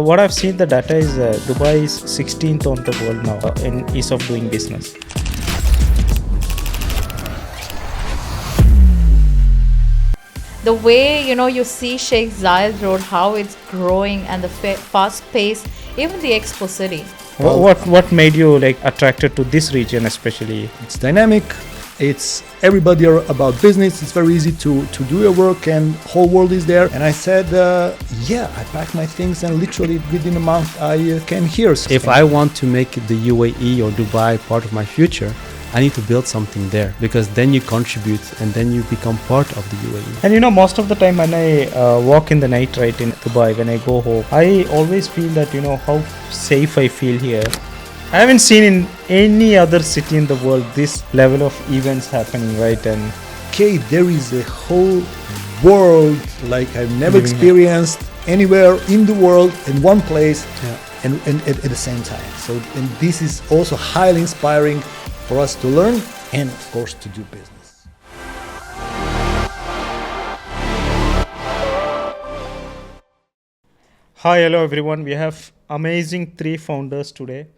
what I've seen the data is Dubai is 16th on the world now in ease of doing business. The way, you see Sheikh Zayed Road, how it's growing and the fast pace, even the Expo City. What made you attracted to this region especially? It's dynamic. It's everybody are about business. It's very easy to do your work and whole world is there. And I said, I packed my things and literally within a month I came here. If I want to make the UAE or Dubai part of my future, I need to build something there, because then you contribute and then you become part of the UAE. And most of the time when I walk in the night right in Dubai, when I go home, I always feel that how safe I feel here. I haven't seen in any other city in the world this level of events happening, right? And there is a whole world like I've never experienced anywhere in the world in one place and at the same time. So, and this is also highly inspiring for us to learn and of course to do business. hi, hello everyone. We have amazing 3 founders today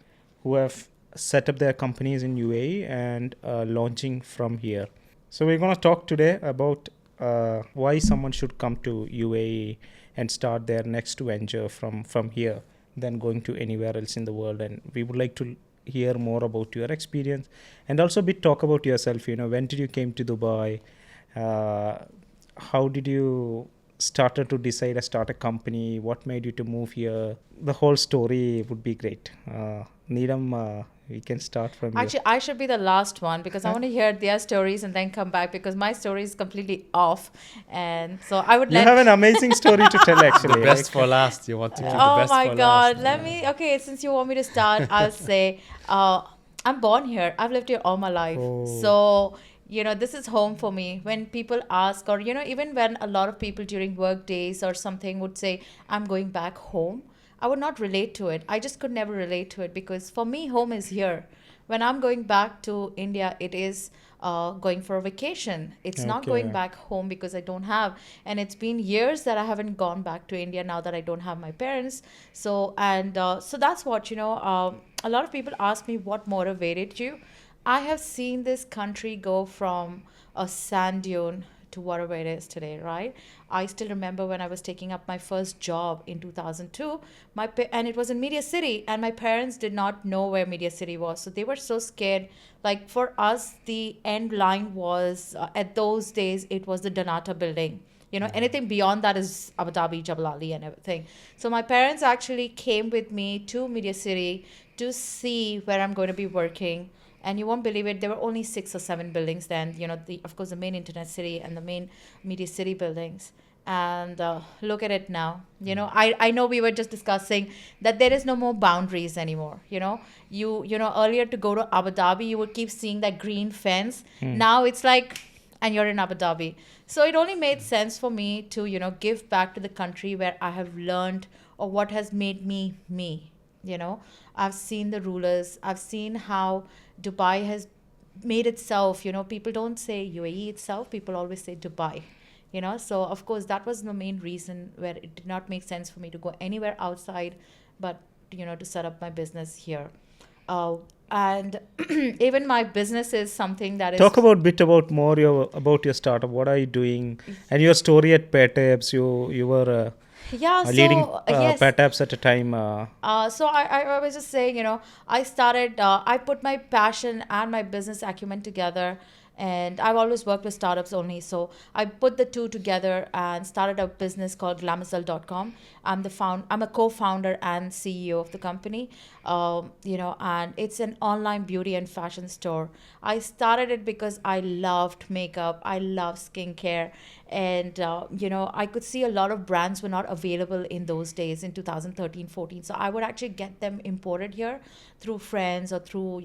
who have set up their companies in UAE and launching from here. So we're going to talk today about why someone should come to UAE and start their next venture from here than going to anywhere else in the world. And we would like to hear more about your experience and also talk about yourself. When did you came to Dubai? How did you started to decide to start a company? What made you to move here? The whole story would be great. Needham, we can start from Actually, I should be the last one because I want to hear their stories and then come back because my story is completely off. And so I would You have an amazing story to tell actually. The best for last. You want to keep the best for last. Oh my God. Okay, since you want me to start, I'll say I'm born here. I've lived here all my life. So, this is home for me. When people ask or, even when a lot of people during work days or something would say, I'm going back home, I would not relate to it. I just could never relate to it because for me, home is here. When I'm going back to India, it is going for a vacation. It's not going back home because I don't have. And it's been years that I haven't gone back to India now that I don't have my parents. So that's what, a lot of people ask me what motivated you. I have seen this country go from a sand dune to whatever it is today, right? I still remember when I was taking up my first job in 2002, and it was in Media City, and my parents did not know where Media City was. So they were so scared. Like for us, the end line was, at those days, it was the Donata building. Anything beyond that is Abu Dhabi, Jabal Ali and everything. So my parents actually came with me to Media City to see where I'm going to be working. And you won't believe it, there were only 6 or 7 buildings then, of course, the main Internet City and the main Media City buildings. And look at it now. I know we were just discussing that there is no more boundaries anymore. Earlier to go to Abu Dhabi, you would keep seeing that green fence. Now it's like, and you're in Abu Dhabi. So it only made sense for me to, give back to the country where I have learned or what has made me me. I've seen the rulers. I've seen how Dubai has made itself. People don't say UAE itself. People always say Dubai. So of course that was the main reason where it did not make sense for me to go anywhere outside, but to set up my business here. And even my business is something that is. Talk about more about your startup. What are you doing? And your story at PetApps. You were. Leading pet apps at a time. So I was just saying, I started, I put my passion and my business acumen together. And I've always worked with startups only. So I put the two together and started a business called Glamazelle.com. I'm a co-founder and CEO of the company. And it's an online beauty and fashion store. I started it because I loved makeup. I love skincare. And, I could see a lot of brands were not available in those days in 2013-14. So I would actually get them imported here through friends or through,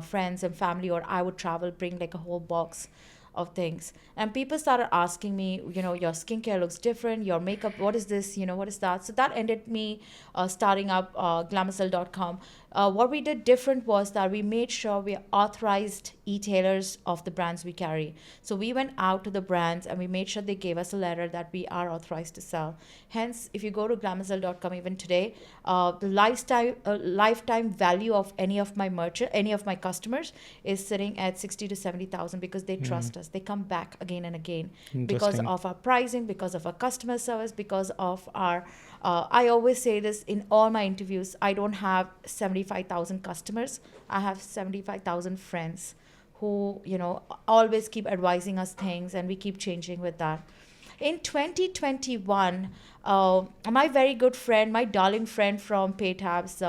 friends and family, or I would travel, bring like a whole box of things. And people started asking me, your skincare looks different, your makeup, what is this, what is that? So that ended me starting up Glamacell.com. What we did different was that we made sure we are authorized e-tailers of the brands we carry. So we went out to the brands and we made sure they gave us a letter that we are authorized to sell. Hence, if you go to Glamacell.com even today, the lifetime value of any of my customers is sitting at 60 to 70,000 because they trust us. They come back again and again because of our pricing, because of our customer service, because of our I always say this in all my interviews, I don't have 75,000 customers. I have 75,000 friends who, always keep advising us things, and we keep changing with that. In 2021, my very good friend, my darling friend from Paytabs,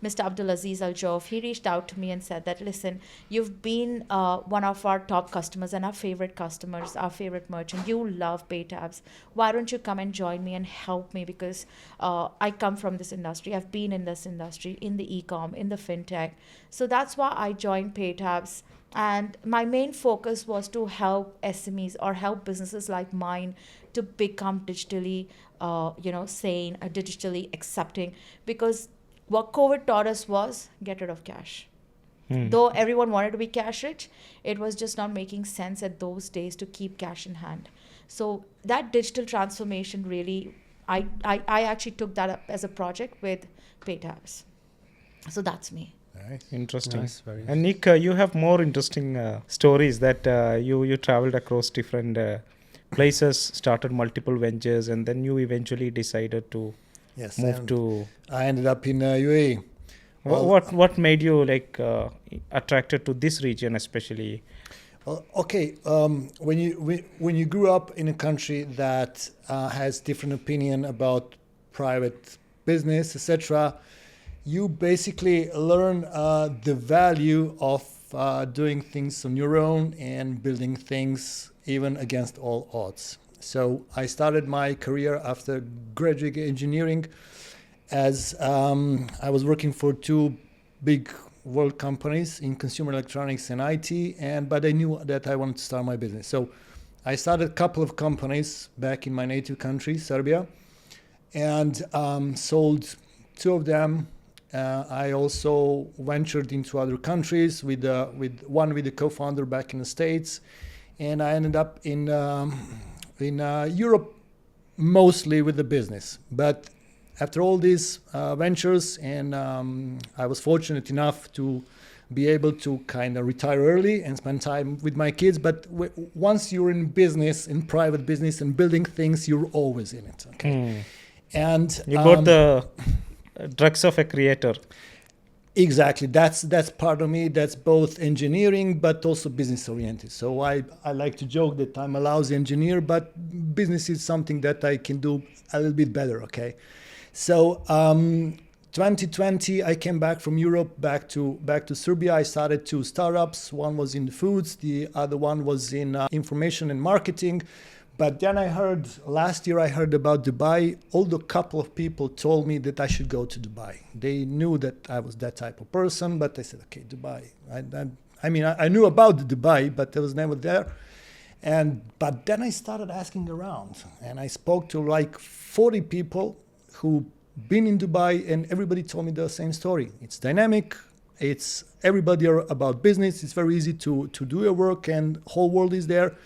Mr. Abdulaziz Al-Jof, he reached out to me and said that, listen, you've been one of our top customers and our favorite customers, our favorite merchant. You love Paytabs. Why don't you come and join me and help me? Because I come from this industry. I've been in this industry, in the e-com, in the fintech. So that's why I joined Paytabs. And my main focus was to help SMEs or help businesses like mine to become digitally, sane, or digitally accepting. Because what COVID taught us was get rid of cash. Though everyone wanted to be cash rich, it was just not making sense at those days to keep cash in hand. So that digital transformation really, I actually took that up as a project with Paytabs. So that's me. Nice. Interesting. Nice, very And Nick, you have more interesting stories that you traveled across different places, started multiple ventures, and then you eventually decided to move to. I ended up in UAE. What made you attracted to this region especially? Okay, when you grew up in a country that has different opinion about private business, etc., you basically learn the value of doing things on your own and building things even against all odds. So I started my career after graduate engineering as I was working for two big world companies in consumer electronics and IT, but I knew that I wanted to start my business. So I started a couple of companies back in my native country, Serbia, and sold two of them. I also ventured into other countries with the co-founder back in the States, and I ended up in Europe mostly with the business. But after all these ventures, and I was fortunate enough to be able to kind of retire early and spend time with my kids. But once you're in business, in private business and building things, you're always in it. Okay, and you got the drugs of a creator. Exactly. That's part of me. That's both engineering but also business oriented. So I like to joke that I'm a lousy engineer, but business is something that I can do a little bit better. Okay. So 2020, I came back from Europe back to Serbia. I started two startups. One was in foods. The other one was in information and marketing. But then last year I heard about Dubai, although a couple of people told me that I should go to Dubai. They knew that I was that type of person, but they said, okay, Dubai. I knew about Dubai, but I was never there. But then I started asking around, and I spoke to like 40 people who've been in Dubai, and everybody told me the same story. It's dynamic. It's everybody are about business. It's very easy to do your work, and whole world is there.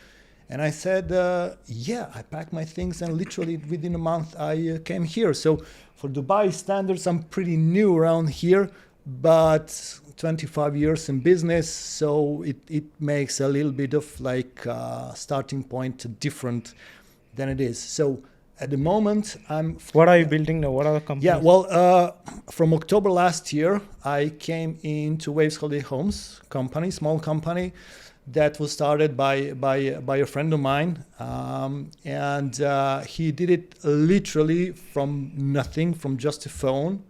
And I said, I packed my things, and literally within a month I came here. So for Dubai standards, I'm pretty new around here, but 25 years in business, so it makes a little bit of starting point different than it is. So at the moment, What are you building now? What are the companies? Yeah, well, from October last year, I came into Waves Holiday Homes company, small company, that was started by a friend of mine, and he did it literally from nothing, from just a phone.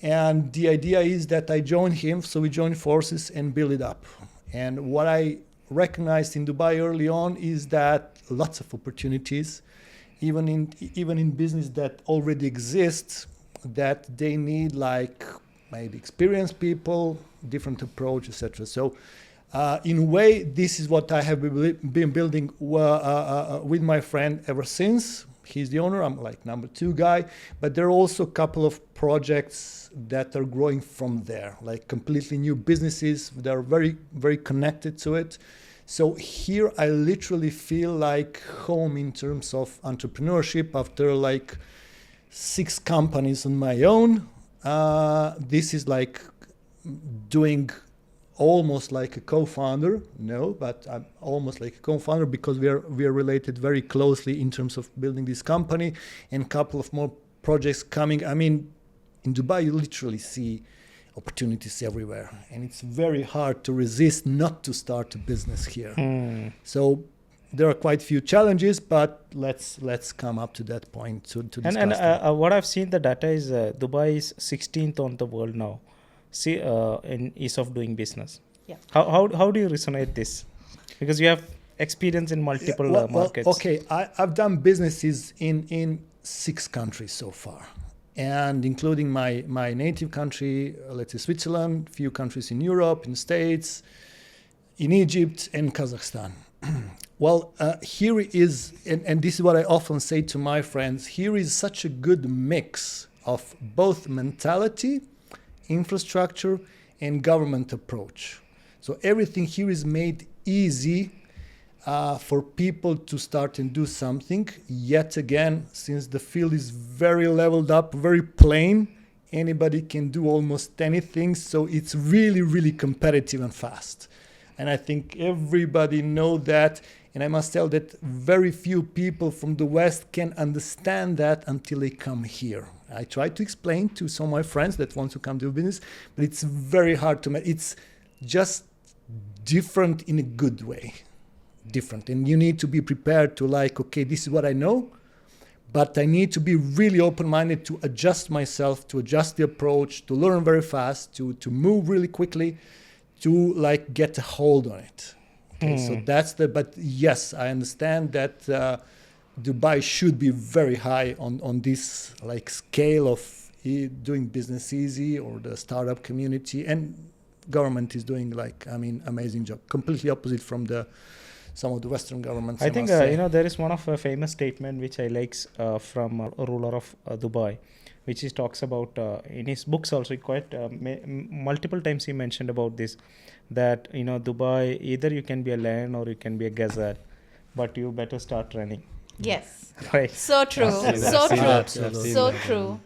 And the idea is that I join him, so we join forces and build it up. And what I recognized in Dubai early on is that lots of opportunities, even in business that already exists, that they need maybe experienced people, different approach, etc. So In a way, this is what I have been building with my friend ever since. He's the owner, I'm like number 2 guy, but there are also a couple of projects that are growing from there, like completely new businesses that are very, very connected to it. So here I literally feel like home in terms of entrepreneurship after like 6 companies on my own. This is like doing almost like a co-founder, no, but I'm almost like a co-founder because we are related very closely in terms of building this company, and a couple of more projects coming. I mean, in Dubai, you literally see opportunities everywhere, and it's very hard to resist not to start a business here. So there are quite a few challenges, but let's come up to that point to discuss. And what I've seen, the data is Dubai is 16th on the world now. In ease of doing business. Yeah. How do you resonate this? Because you have experience in multiple markets. Okay, I've done businesses in 6 countries so far, and including my native country, let's say Switzerland, few countries in Europe, in the States, in Egypt, and Kazakhstan. Well, here is, and this is what I often say to my friends, here is such a good mix of both mentality, infrastructure, and government approach. So everything here is made easy for people to start and do something. Yet again, since the field is very leveled up, very plain, anybody can do almost anything. So it's really, really competitive and fast. And I think everybody know that. And I must tell that very few people from the West can understand that until they come here. I try to explain to some of my friends that want to come to business, but it's very hard to. It's just different in a good way. Different. And you need to be prepared to like, okay, this is what I know, but I need to be really open-minded to adjust myself, to adjust the approach, to learn very fast, to move really quickly, to like get a hold on it. Okay, so that's but yes, I understand that Dubai should be very high on this like scale of doing business easy, or the startup community, and government is doing like, I mean, amazing job. Completely opposite from some of the Western governments. I think there is one of a famous statement which I likes from a ruler of Dubai, which he talks about in his books also. Quite multiple times he mentioned about this, that Dubai, either you can be a lion or you can be a gazelle, but you better start running. Yes. Right. So true. So true.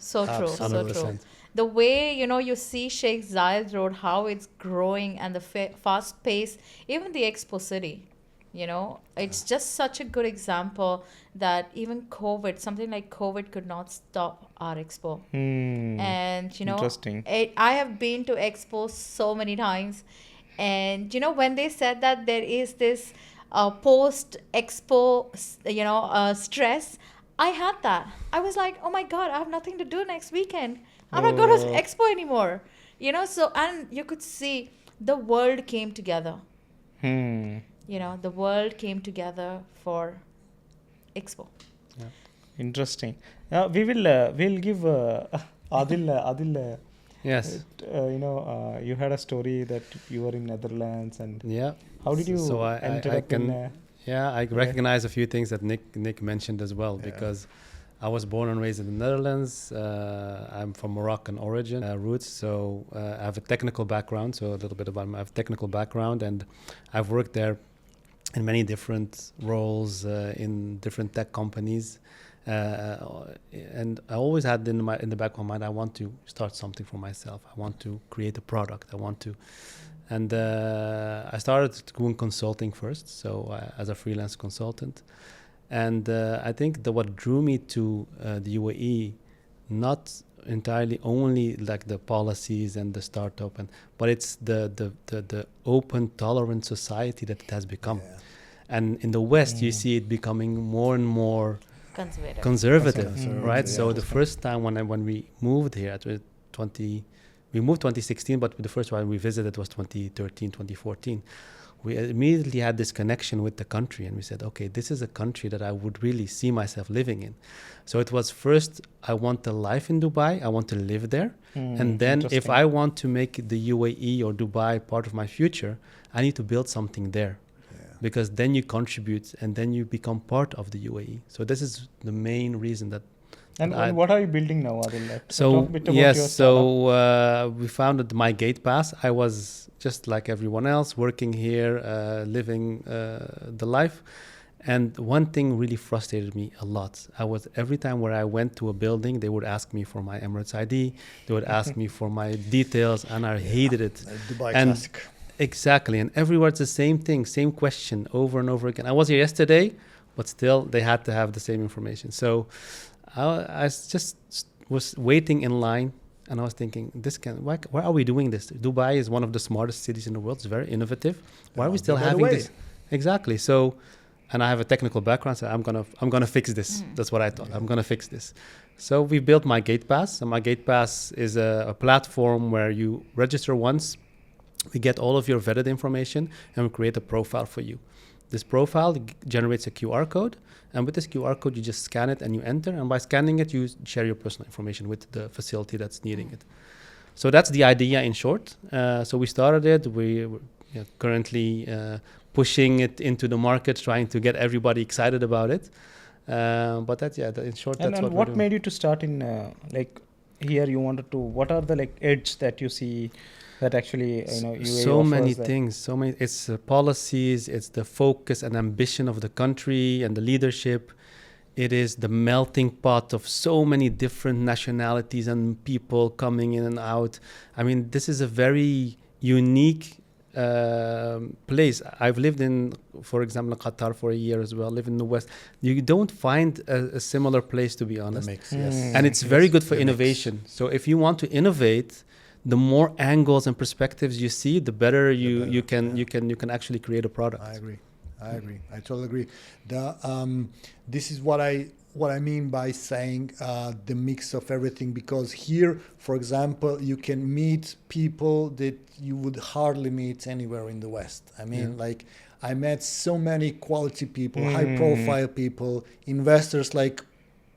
The way, you see Sheikh Zayed Road, how it's growing, and the fast pace, even the Expo City, it's just such a good example that even something like COVID could not stop our Expo. And, Interesting. I have been to Expo so many times. And, when they said that there is this post-Expo, stress, I had that. I was like, oh my God, I have nothing to do next weekend. I'm not going to Expo anymore. So, and you could see the world came together. The world came together for Expo. Yeah. Interesting. We'll give Adil. Yes. You had a story that you were in Netherlands, and how did you end up in? I recognize a few things that Nick mentioned as well, because I was born and raised in the Netherlands. I'm from Moroccan origin, roots, so I have a technical background. So a little bit about I have a technical background, and I've worked there in many different roles in different tech companies. And I always had in the back of my mind, I want to start something for myself. I want to create a product. And I started doing consulting first, so as a freelance consultant. And I think that what drew me to the UAE, not entirely only like the policies and the startup, but it's the open, tolerant society that it has become. Yeah. And in the West, you see it becoming more and more conservative, right? Yeah. So the first time when we moved here, we moved 2016, but the first time we visited was 2013, 2014. we immediately had this connection with the country, and we said, okay, this is a country that I would really see myself living in. So it was first, I want the life in Dubai, I want to live there. And then if I want to make the UAE or Dubai part of my future, I need to build something there. Because then you contribute and then you become part of the UAE. So this is the main reason that. And what are you building now, Adil? So yes, so we founded My Gate Pass. I was just like everyone else, working here, living the life. And one thing really frustrated me a lot. Every time where I went to a building, they would ask me for my Emirates ID. They would ask me for my details, and I hated it. Dubai classic. Exactly, and everywhere it's the same thing, same question over and over again. I was here yesterday, but still they had to have the same information. So I just was waiting in line, and I was thinking, why are we doing this? Dubai is one of the smartest cities in the world. It's very innovative. Why are we still having this? Exactly. So, and I have a technical background, so I'm gonna fix this. That's what I thought. I'm gonna fix this. So we built My Gate Pass. And My Gate Pass is a platform where you register once. We get all of your vetted information and we create a profile for you. This profile generates a QR code, and with this QR code, you just scan it and you enter. And by scanning it, you share your personal information with the facility that's needing it. So that's the idea in short. So we started it. We're currently pushing it into the market, trying to get everybody excited about it. But that's, in short, that's what we're doing. What made you to start in, here you wanted to, what are the edge that you see that actually, UAE so many things, it's policies, it's the focus and ambition of the country and the leadership. It is the melting pot of so many different nationalities and people coming in and out. I mean, this is a very unique place. I've lived in, for example, Qatar for a year as well, live in the West. You don't find a similar place, to be honest. And it's very good for innovation. So if you want to innovate, the more angles and perspectives you see, the better you can actually create a product. I agree. I totally agree. This is what I mean by saying the mix of everything, because here, for example, you can meet people that you would hardly meet anywhere in the West. I mean, I met so many quality people, high profile people, investors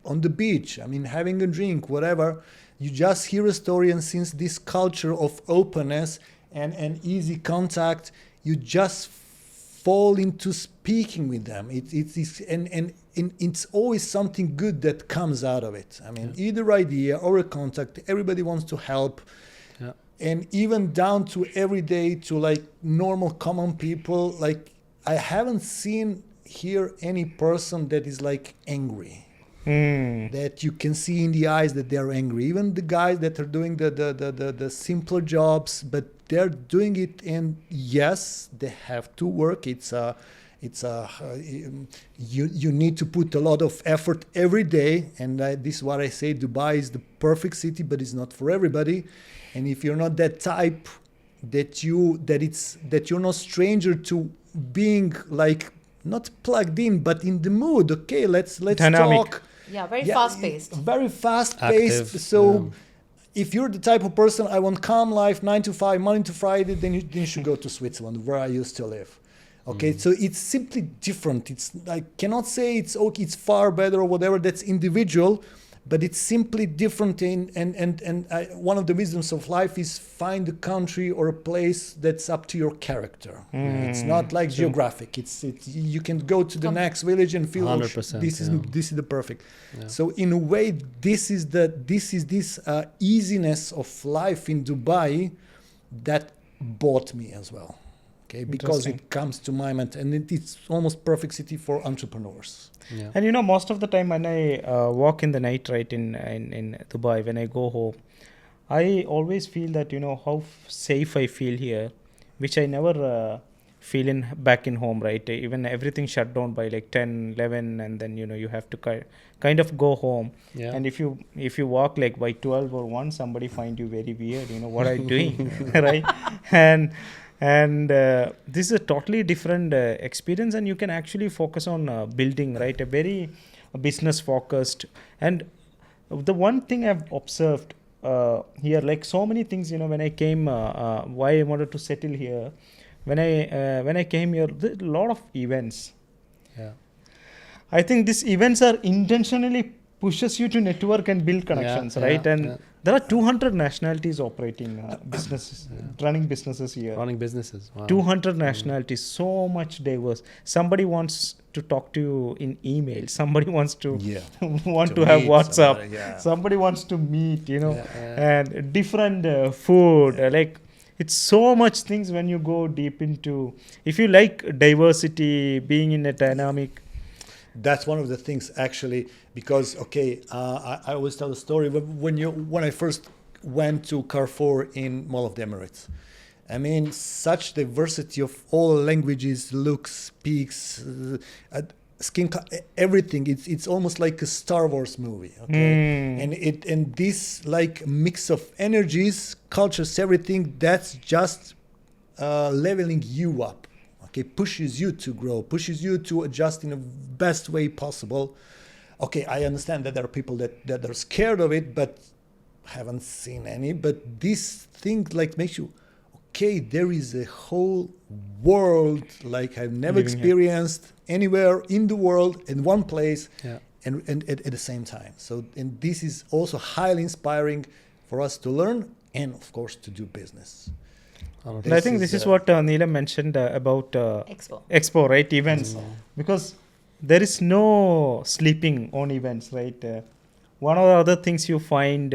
on the beach, I mean, having a drink, whatever. You just hear a story, and since this culture of openness and easy contact, you just fall into speaking with them. It's always something good that comes out of it. I mean, either idea or a contact, everybody wants to help. Yeah. And even down to everyday, to normal common people, I haven't seen here any person that is angry. That you can see in the eyes that they're angry. Even the guys that are doing the simpler jobs, but they're doing it, and yes, they have to work. You need to put a lot of effort every day, and this is what I say. Dubai is the perfect city, but it's not for everybody. And if you're not that type, that you're not stranger to being not plugged in, but in the mood. Okay, let's dynamic. Talk. Yeah, very fast-paced. Very fast-paced. Active, so if you're the type of person, I want calm life, 9 to 5, Monday to Friday, then you should go to Switzerland, where I used to live. Okay, so it's simply different. I cannot say it's okay, it's far better or whatever. That's individual, but it's simply different. One of the wisdoms of life is find a country or a place that's up to your character. It's not geographic. It's you can go to the next village and feel 100%, this is the perfect. Yeah. So in a way, this is this easiness of life in Dubai that bought me as well. Okay, because it comes to my mind, and it's almost perfect city for entrepreneurs. Yeah. And most of the time when I walk in the night, right, in Dubai, when I go home, I always feel that how safe I feel here, which I never feel back in home, right? Even everything shut down by 10, 11, and then you have to kind of go home. Yeah. And if you walk by 12 or 1, somebody find you very weird. What are you doing, right? And this is a totally different experience, and you can actually focus on building, right? A very business focused. And the one thing I've observed here, so many things, when I came, why I wanted to settle here, when I came here, there are a lot of events. Yeah. I think these events are intentionally pushes you to network and build connections, right? And there are 200 nationalities operating businesses, running businesses here. Running businesses. Wow. 200 nationalities, so much diverse. Somebody wants to talk to you in email. Somebody wants to want to have WhatsApp. Somebody wants to meet, and different food. Like it's so much things when you go deep into. If you like diversity, being in a dynamic. That's one of the things actually, because I always tell the story when I first went to Carrefour in Mall of the Emirates. I mean, such diversity of all languages, looks, speaks, skin, everything. It's almost like a Star Wars movie, and this like mix of energies, cultures, everything. That's just leveling you up. Pushes you to grow, pushes you to adjust in the best way possible. I understand that there are people that are scared of it, but haven't seen any. But this thing like makes you, there is a whole world like I've never experienced anywhere in the world in one place, and at the same time. So, and this is also highly inspiring for us to learn and, of course, to do business. And I think this is what Neelam mentioned about Expo, right? Events. Because there is no sleeping on events, right? One of the other things you find,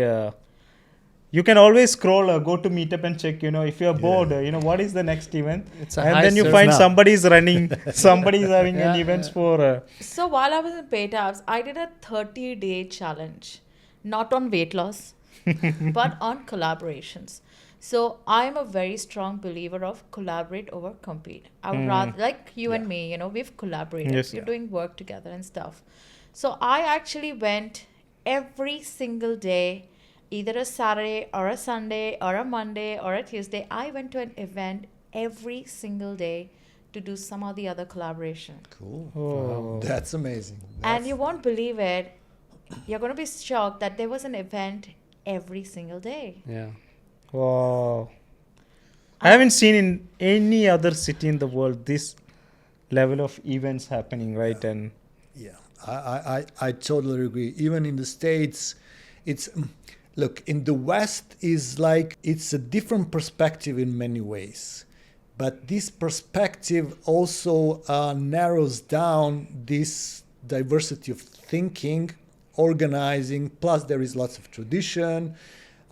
you can always scroll, go to Meetup and check, if you're bored, what is the next event? And then you find somebody's running, somebody's having an events for... So while I was in Paytabs, I did a 30-day challenge, not on weight loss, but on collaborations. So I'm a very strong believer of collaborate over compete. I would rather, like you and me, we've collaborated. Yes. We're doing work together and stuff. So I actually went every single day, either a Saturday or a Sunday or a Monday or a Tuesday. I went to an event every single day to do some or the other collaboration. Cool. Oh. That's amazing. And you won't believe it. You're going to be shocked that there was an event every single day. Yeah. Wow. I haven't seen in any other city in the world this level of events happening, right? And I totally agree. Even in the States, look, in the West is like, it's a different perspective in many ways. But this perspective also narrows down this diversity of thinking, organizing, plus there is lots of tradition.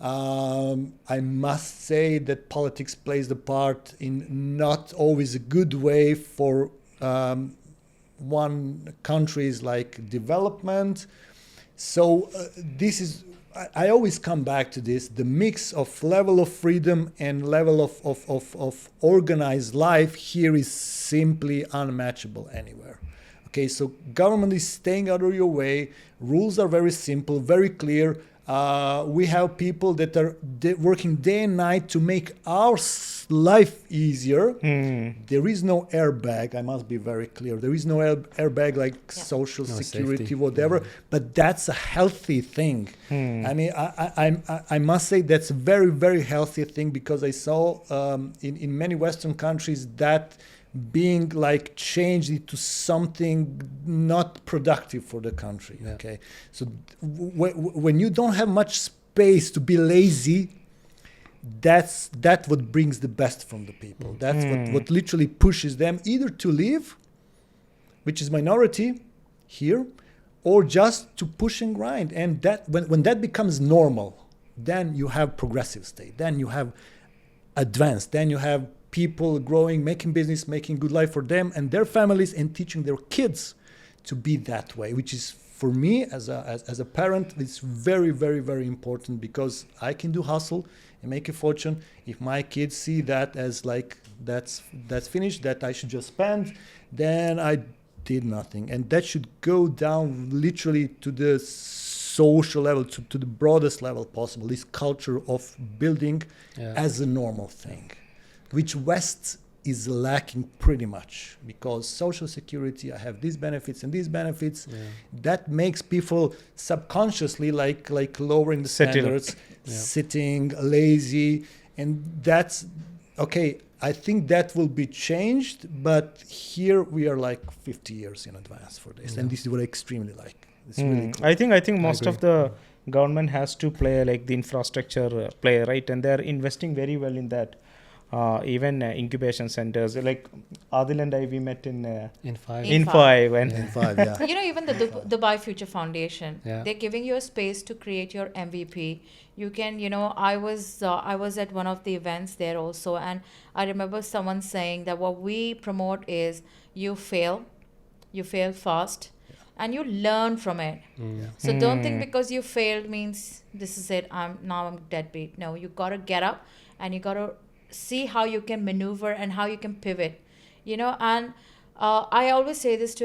I must say that politics plays the part in not always a good way for one country's like development. So this is, I always come back to this, the mix of level of freedom and level of organized life here is simply unmatchable anywhere. So government is staying out of your way, rules are very simple, very clear. We have people that are working day and night to make our life easier. There is no airbag. I must be very clear. There is no airbag like social security, safety, whatever. But that's a healthy thing. I mean, I must say that's a very, very healthy thing, because I saw in many Western countries that being like changed into something not productive for the country. So when you don't have much space to be lazy, that's what brings the best from the people. That's what literally pushes them either to leave, which is minority here, or just to push and grind. And that when that becomes normal, then you have progressive state, then you have advanced, then you have people growing, making business, making good life for them and their families, and teaching their kids to be that way, which is, for me as a parent, it's very, very, very important, because I can do hustle and make a fortune. If my kids see that as like that's finished, that I should just spend, then I did nothing. And that should go down literally to the social level, to the broadest level possible, this culture of building as a normal thing, which West is lacking pretty much, because social security, I have these benefits and these benefits. That makes people subconsciously like lowering the standards, sitting lazy, and that's okay. I think that will be changed, but here we are like 50 years in advance for this, and this is what I extremely like. It's really cool. I think most of the government has to play like the infrastructure play, right? And they are investing very well in that. Even incubation centers, like Adil and I, we met in In5. In5 and In 5, yeah. You know, even the Dubai Future Foundation, Yeah. they're giving you a space to create your MVP. You can, you know, I was at one of the events there also, and I remember someone saying that what we promote is you fail fast, and you learn from it. So don't think because you failed means this is it. I'm deadbeat. No, you gotta get up, and you gotta see how you can maneuver and how you can pivot, you know. And I always say this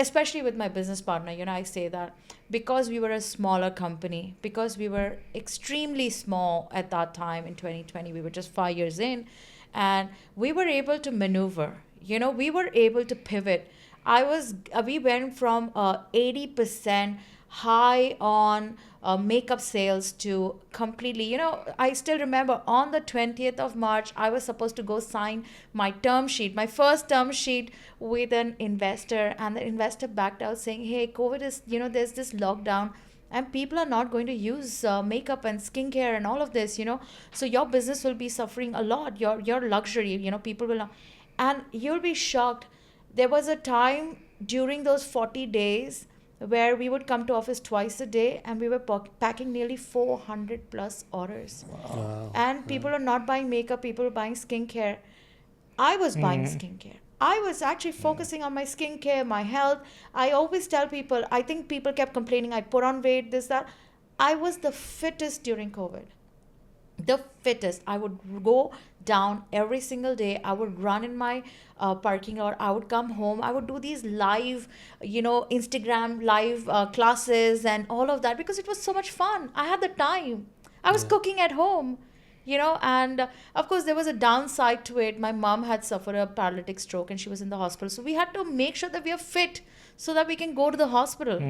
especially with my business partner, you know, I say that because we were a smaller company, because we were extremely small at that time in 2020, we were just 5 years in, and we were able to maneuver, you know, we were able to pivot. We went from 80% high on makeup sales to completely, you know, I still remember on the 20th of March, I was supposed to go sign my first term sheet with an investor, and the investor backed out saying, hey, COVID is, you know, there's this lockdown and people are not going to use makeup and skincare and all of this, you know, so your business will be suffering a lot, your luxury, you know, people will not. And you'll be shocked. There was a time during those 40 days where we would come to office twice a day, and we were packing nearly 400 plus orders. Wow. And people are not buying makeup, people are buying skincare. I was buying skincare. I was actually focusing on my skincare, my health. I always tell people, I think people kept complaining, I put on weight, this, that. I was the fittest during COVID. The fittest. I would go down every single day. I would run in my parking lot. I would come home. I would do these live, you know, Instagram live classes and all of that because it was so much fun. I had the time. I was cooking at home, you know, and of course there was a downside to it. My mom had suffered a paralytic stroke and she was in the hospital. So we had to make sure that we are fit so that we can go to the hospital.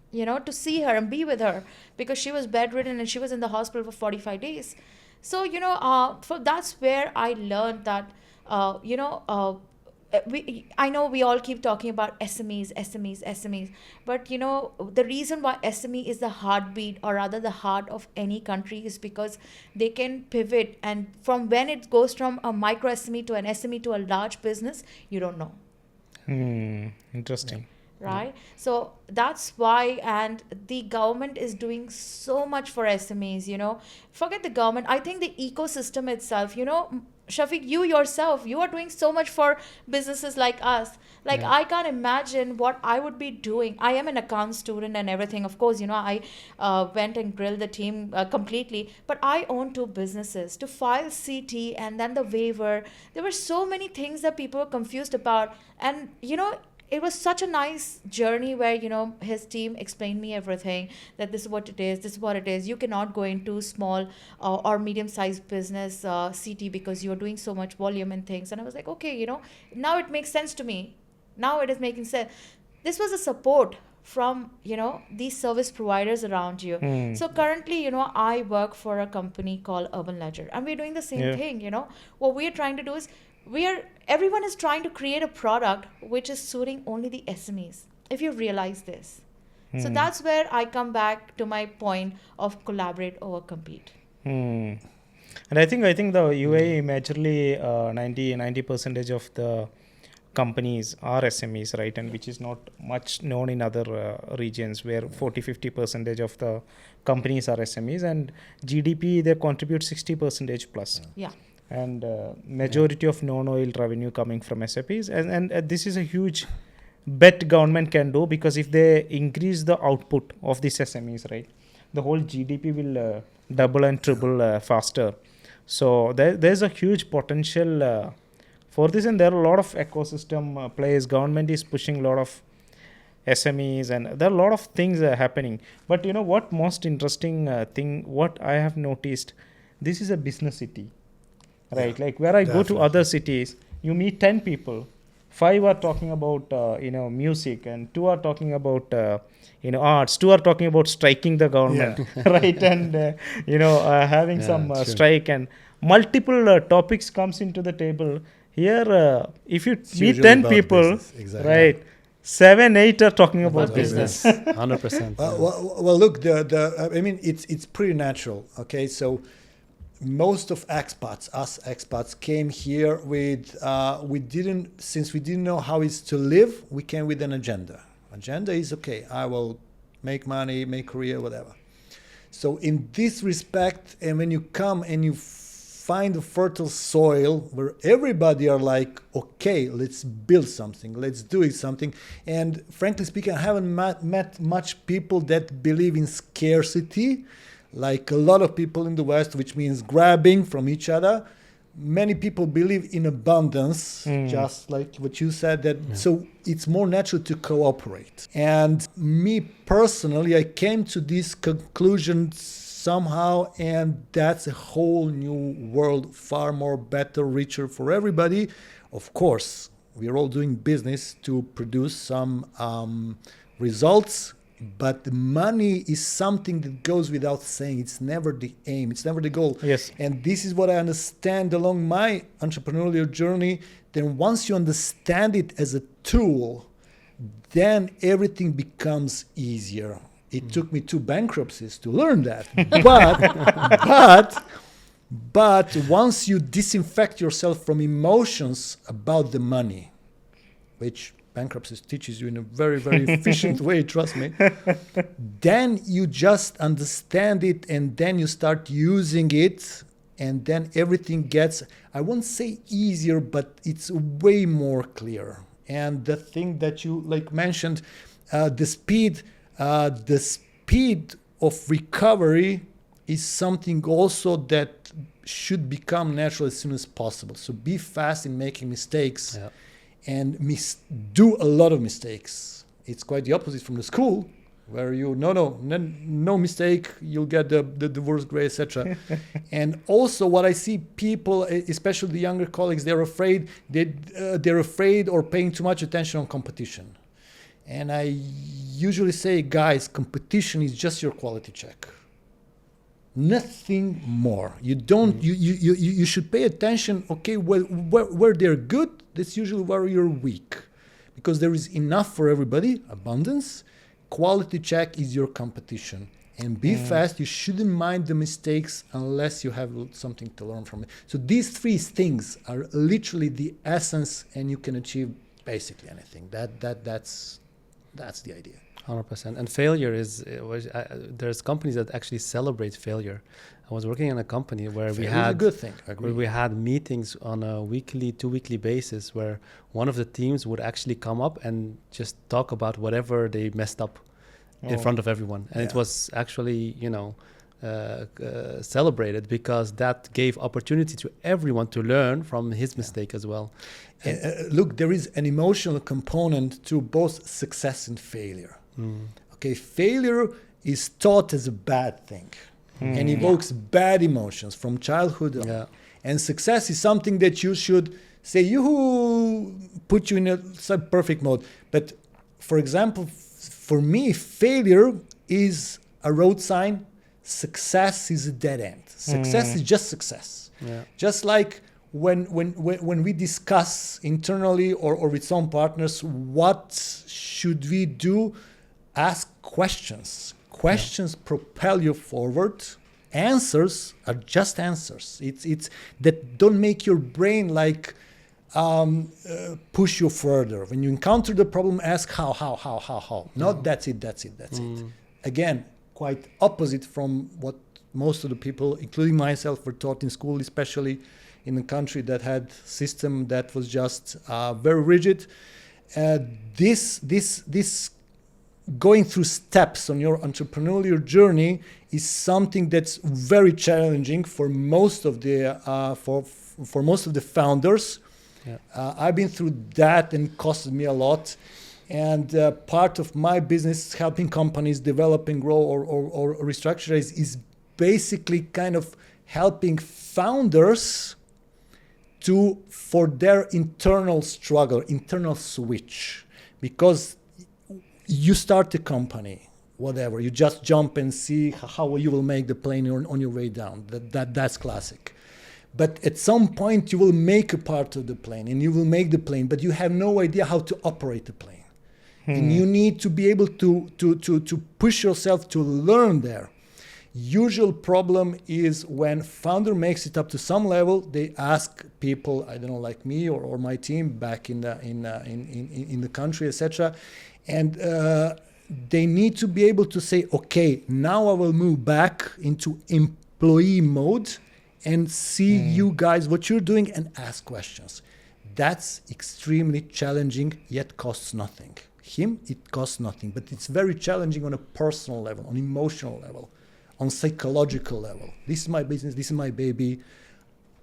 You know, to see her and be with her because she was bedridden and she was in the hospital for 45 days. So, you know, that's where I learned that, I know we all keep talking about SMEs, but, you know, the reason why SME is the heartbeat or rather the heart of any country is because they can pivot. And from when it goes from a micro SME to an SME to a large business, you don't know. Interesting. Right? So that's why, and the government is doing so much for SMEs, you know. Forget the government. I think the ecosystem itself, you know, Shafeekh, you yourself, you are doing so much for businesses like us. Like, I can't imagine what I would be doing. I am an account student and everything. Of course, you know, I went and grilled the team completely. But I own 2 businesses. To file CT and then the waiver, there were so many things that people were confused about. And, you know, it was such a nice journey where, you know, his team explained me everything, that this is what it is, this is what it is. You cannot go into small or medium-sized business CT because you're doing so much volume and things. And I was like, okay, you know, now it makes sense to me. Now it is making sense. This was a support from, you know, these service providers around you. So currently, you know, I work for a company called Urban Ledger, and we're doing the same thing, you know. What we're trying to do is everyone is trying to create a product which is suiting only the SMEs, if you realize this. So that's where I come back to my point of collaborate over compete. And I think the UAE majorly 90% of the companies are SMEs, right? And which is not much known in other regions where 40-50% of the companies are SMEs, and GDP they contribute 60% plus. Yeah. And majority of non-oil revenue coming from SMEs, and this is a huge bet government can do, because if they increase the output of these SMEs, right, the whole GDP will double and triple faster. So there's a huge potential for this, and there are a lot of ecosystem players. Government is pushing a lot of SMEs, and there are a lot of things happening. But you know what most interesting thing, what I have noticed, this is a business city. Right, like where I go to other cities, you meet 10 people, 5 are talking about music, and 2 are talking about arts. 2 are talking about striking the government, right? And having some true. strike, and multiple topics comes into the table. Here, if you It's meet usually 10 about people, business, exactly. right, 7, 8 are talking about About business. 100%. Well, look, I mean, it's pretty natural. Okay, so most of expats, us expats, came here with we didn't know how it's to live. We came with an agenda. Agenda is okay. I will make money, make career, whatever. So in this respect, and when you come and you find a fertile soil where everybody are like, okay, let's build something, let's do something. And frankly speaking, I haven't met much people that believe in scarcity, like a lot of people in the West, which means grabbing from each other. Many people believe in abundance, just like what you said, that so it's more natural to cooperate. And me personally, I came to this conclusion somehow, and that's a whole new world, far more better, richer for everybody. Of course, we are all doing business to produce some results, but the money is something that goes without saying. It's never the aim. It's never the goal. Yes. And this is what I understand along my entrepreneurial journey. Then once you understand it as a tool, then everything becomes easier. It took me 2 bankruptcies to learn that. But once you disinfect yourself from emotions about the money, which bankruptcy teaches you in a very, very efficient way, trust me, then you just understand it, and then you start using it, and then everything gets, I won't say easier, but it's way more clear. And the thing that you mentioned, the speed of recovery is something also that should become natural as soon as possible. So be fast in making mistakes. Yeah. And do a lot of mistakes. It's quite the opposite from the school, where you no mistake, you'll get the worst grade, etc. And also, what I see people, especially the younger colleagues, they're afraid or paying too much attention on competition. And I usually say, guys, competition is just your quality check. Nothing more. You don't. You should pay attention. Okay, where they're good, that's usually where you're weak, because there is enough for everybody. Abundance. Quality check is your competition, and be fast. You shouldn't mind the mistakes unless you have something to learn from it. So these 3 things are literally the essence, and you can achieve basically anything. That's the idea. 100%. And failure is, there's companies that actually celebrate failure. I was working in a company where Failure is a good thing. I agree. Where we had meetings on a 2-weekly basis, where one of the teams would actually come up and just talk about whatever they messed up in front of everyone. And it was actually, celebrated, because that gave opportunity to everyone to learn from his mistake as well. Look, there is an emotional component to both success and failure. Okay, failure is taught as a bad thing and evokes bad emotions from childhood on. Yeah. And success is something that you should say, you put you in a perfect mode. But for example, for me, failure is a road sign. Success is a dead end. Success is just success. Yeah. Just like when we discuss internally or with some partners, what should we do? Ask questions. Questions propel you forward. Answers are just answers. It's that don't make your brain push you further. When you encounter the problem, ask how. Not that's it. Again, quite opposite from what most of the people, including myself, were taught in school, especially in a country that had system that was just very rigid. This going through steps on your entrepreneurial journey is something that's very challenging for most of the for most of the founders. Yeah. I've been through that, and it costed me a lot. And part of my business, helping companies develop and grow or restructure, is basically kind of helping founders for their internal struggle, internal switch, because you start a company, whatever, you just jump and see how you will make the plane on your way down. That's classic. But at some point you will make a part of the plane and you will make the plane, but you have no idea how to operate the plane. And you need to be able to push yourself to learn there. Usual problem is when founder makes it up to some level, they ask people, I don't know, like me or my team back in the country, etc. And they need to be able to say, okay, now I will move back into employee mode and see you guys what you're doing and ask questions. That's extremely challenging, yet costs nothing. It costs nothing, but it's very challenging on a personal level, on emotional level, on psychological level. This is my business, this is my baby.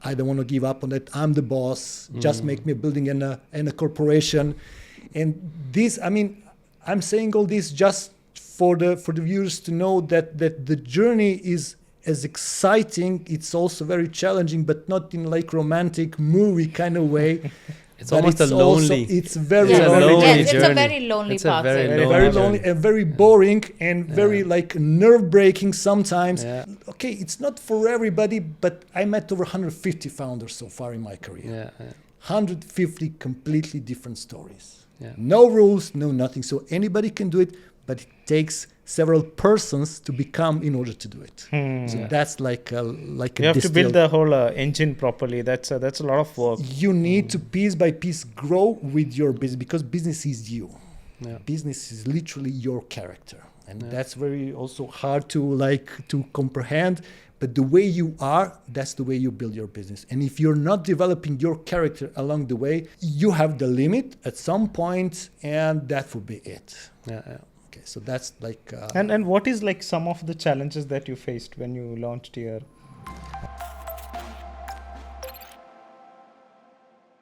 I don't want to give up on it. I'm the boss. Just make me a building and a corporation. And this, I mean, I'm saying all this just for the viewers to know that the journey is as exciting. It's also very challenging, but not in like romantic movie kind of way. It's but almost it's a lonely. Also, it's very It's a lonely. lonely Yes, it's journey. a very lonely It's a path. very sir. lonely Very journey. lonely and very boring and very like nerve-breaking sometimes. Yeah. Okay, it's not for everybody, but I met over 150 founders so far in my career. Yeah. 150 completely different stories. Yeah. No rules, no nothing. So anybody can do it, but it takes several persons to become in order to do it. So that's like a You have to build the whole engine properly. That's a lot of work. You need to piece by piece grow with your business, because business is you. Yeah. Business is literally your character, and that's very also hard to comprehend. But the way you are, that's the way you build your business. And if you're not developing your character along the way, you have the limit at some point, and that would be it. Yeah. Okay, so that's like. And what is like some of the challenges that you faced when you launched here?